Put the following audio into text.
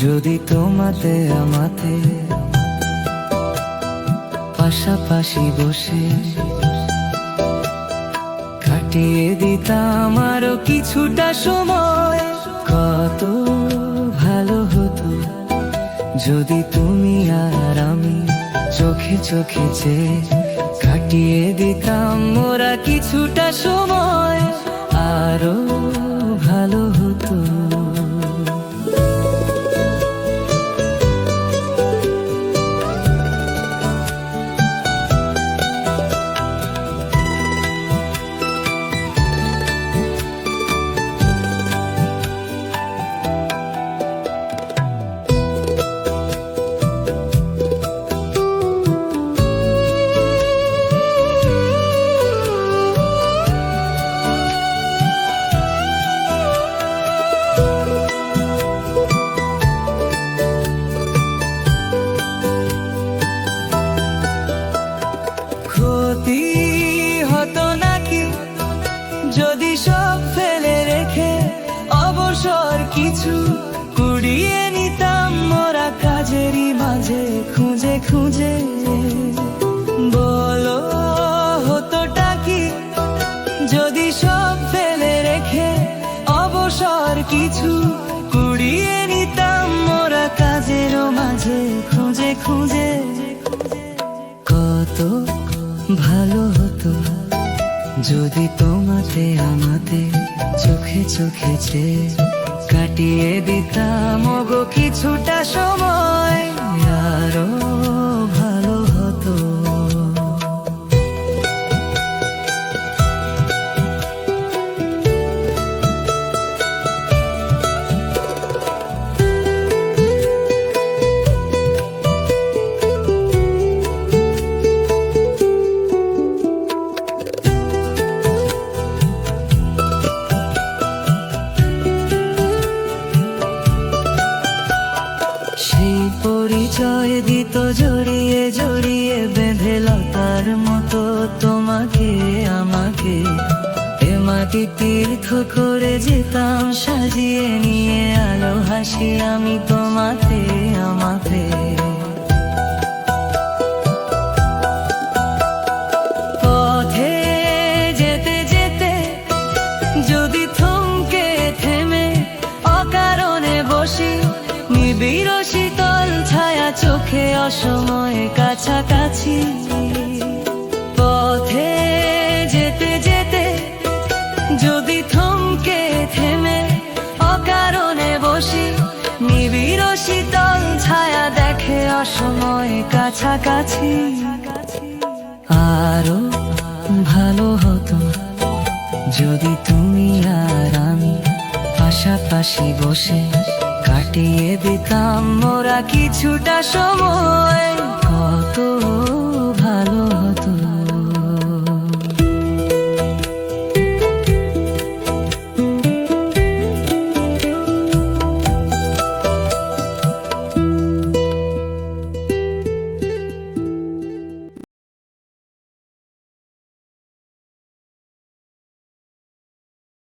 যদি তোমাতে আমাতে পাশাপাশি বসে কাটিয়ে দিতাম আরো কিছুটা সময়, কত ভালো হতো যদি তুমি আর আমি চোখে চোখে চেয়ে কাটিয়ে দিতাম মোরা কিছুটা সময়, আরো ভালো হতো। ক্ষতি হতো নাকি যদি সব ফেলে রেখে অবসর কিছু কুড়িয়ে নিতাম মোরা কাজেরই মাঝে খুঁজে খুঁজে? বলো হতোটা কি যদি সব ফেলে রেখে অবসর কিছু কুড়িয়ে নিতাম মোরা কাজেরও মাঝে খুঁজে খুঁজে? কত ভালো হতো যদি তোমাতে আমাতে চোখে চোখে চেয়ে কাটিয়ে দিতাম ওগো কিছুটা সময়, আরো ভালো হতো। সেই পরিচয় দিত জড়িয়ে জড়িয়ে বেঁধে লতার মতো তোমাকে আমাকে, এ মাটি তীর্থ করে যেতাম সাজিয়ে নিয়ে আলো হাসি আমি তোমাতে আমাতে। পথে যেতে যেতে যদি থমকে থেমে অকারণে বসি, নিবিড় শীতল ছায়া চোখে অসময়ে কাছাকাছি। পথে যেতে যেতে যদি থমকে থেমে অকারণে বসি, নিবিড় শীতল ছায়া দেখে অসময়ে কাছাকাছি। আরো ভালো হতো যদি তুমি আর আমি পাশাপাশি বসে কাটিয়ে দিতাম মোরা কিছুটা সময়, কত ভালো হতো।